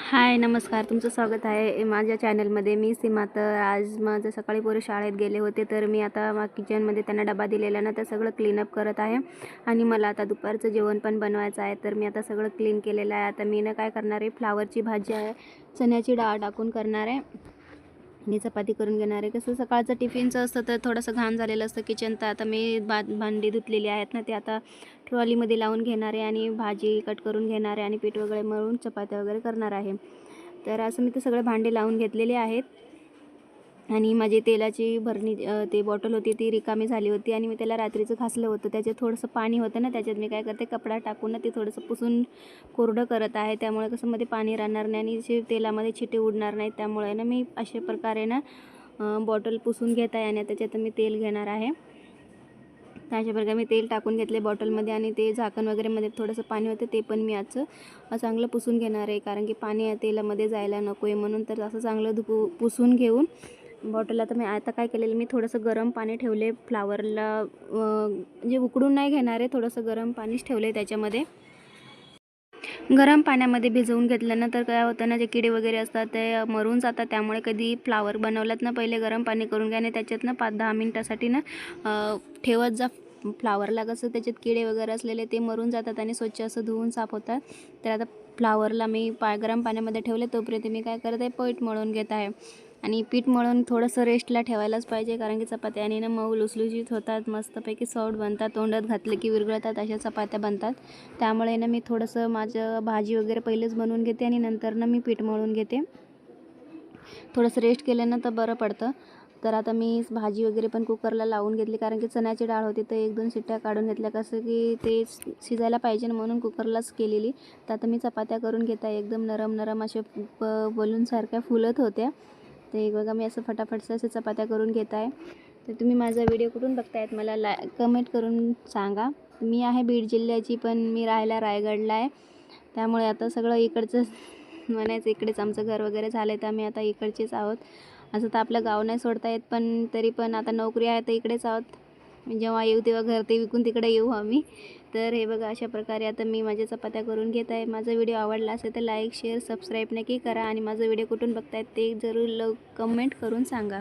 हाय नमस्कार, तुमचं स्वागत आहे माझ्या चॅनलमध्ये. मी सीमा. तर आज माझं सकाळी पोरं शाळेत गेले होते, तर मी आता किचनमध्ये त्यांना डबा दिलेला ना, तर सगळं क्लीनअप करत आहे. आणि मला आता दुपारचं जेवण पण बनवायचं आहे, तर मी आता सगळं क्लीन केलेलं आहे. आता मी काय करणार आहे, फ्लावरची भाजी आहे, चण्याची डाळ टाकून करणार आहे आणि चपाती करून घेणार आहे. कसं सकाळचं टिफिनचं असतं तर थोडंसं घाण झालेलं असतं किचन, तर आता मी भांडी धुतलेली आहेत ना, ते आता ट्रॉलीमध्ये लावून घेणार आहे आणि भाजी कट करून घेणार आहे आणि पीठ वगैरे मळून चपात्या वगैरे करणार आहे. तर असं मी ते सगळे भांडे लावून घेतलेले आहेत. आणि माझी तेलाची भरणी ते बॉटल होती ती रिकामी झाली होती आणि मी त्याला रात्रीचं घासलं होतं. त्याच्यात थोडंसं पाणी होतं ना, त्याच्यात मी काय करते, कपडा टाकून ना ते थोडंसं पुसून कोरडं करत आहे. त्यामुळे कसं मध्ये पाणी राहणार नाही आणि जे तेलामध्ये छिटे उडणार नाहीत. त्यामुळे ना मी अशा प्रकारे ना बॉटल पुसून घेत आहे आणि त्याच्यात मी तेल घेणार आहे. तर अशा प्रकारे मी तेल टाकून घेतले बॉटलमध्ये आणि ते झाकण वगैरेमध्ये थोडंसं पाणी होतं ते पण मी आजचं चांगलं पुसून घेणार आहे, कारण की पाणी तेलामध्ये जायला नको आहे म्हणून. तर असं चांगलं पुसून घेऊन बॉटल आता मी आता काय केलेलं, मी थोडंसं गरम पाणी ठेवले फ्लावरला, म्हणजे उकडून नाही घेणार आहे, थोडंसं गरम पाणीच ठेवलं आहे. त्याच्यामध्ये गरम पाण्यामध्ये भिजवून घेतल्यानंतर काय होतं ना, जे किडे वगैरे असतात ते मरून जातात. त्यामुळे कधी फ्लावर बनवलात ना, पहिले गरम पाणी करून घ्या आणि त्याच्यात ना 5-10 मिनटासाठी ना ठेवत जा. फ्लावरला कसं त्याच्यात किडे वगैरे असलेले ते मरून जातात आणि स्वच्छ असं धुवून साफ होतात. तर आता फ्लावरला मी गरम पाण्यामध्ये ठेवले, तोपर्यंत मी काय करत आहे, पीठ मळून घेत आहे. आणि पीठ मळून थोडंसं रेस्टला ठेवायलाच पाहिजे, कारण की चपात्या आणि ना मऊ लुसलुशीत होतात, मस्तपैकी सॉफ्ट बनतात, तोंडात घातलं की विरघळतात, अशा चपात्या बनतात. त्यामुळे ना मी थोडंसं माझं भाजी वगैरे पहिलेच बनवून घेते आणि नंतर ना मी पीठ मळून घेते. थोडंसं रेस्ट केल्यानं तर बरं पडतं. तर आता मी भाजी वगैरे पण कुकरला लावून घेतली, कारण की चण्याची डाळ होती, तर 1-2 शिट्ट्या काढून घेतल्या, कसं की ते शिजायला पाहिजे ना, म्हणून कुकरलाच केलेली. तर आता मी चपात्या करून घेत आहे, एकदम नरम नरम असे बलूनसारख्या फुलत होत्या. ते बघा मी असं फटाफटचं असे चपात्या करून घेत आहे. तर तुम्ही माझा व्हिडिओ कुठून बघतायत मला कमेंट करून सांगा. मी आहे बीड जिल्ह्याची, पण मी राहायला रायगडला आहे. त्यामुळे आता सगळं इकडचं म्हणायचं, इकडेच आमचं घर वगैरे झालं आहे, तर आम्ही आता इकडचेच आहोत. असं तर आपलं गाव नाही सोडता येत, पण तरी पण आता नोकरी आहे तर इकडेच आहोत. जेव्हा येऊ तेव्हा घर ते विकून तिकडे येऊ आम्ही. तर हे बघा अशा प्रकारे आता मी माझ्या चपात्या करून घेत आहे. माझा व्हिडिओ आवडला असेल तर लाईक शेअर सबस्क्राईब नक्की करा आणि माझा व्हिडिओ कुठून बघतायत ते जरूर कमेंट करून सांगा.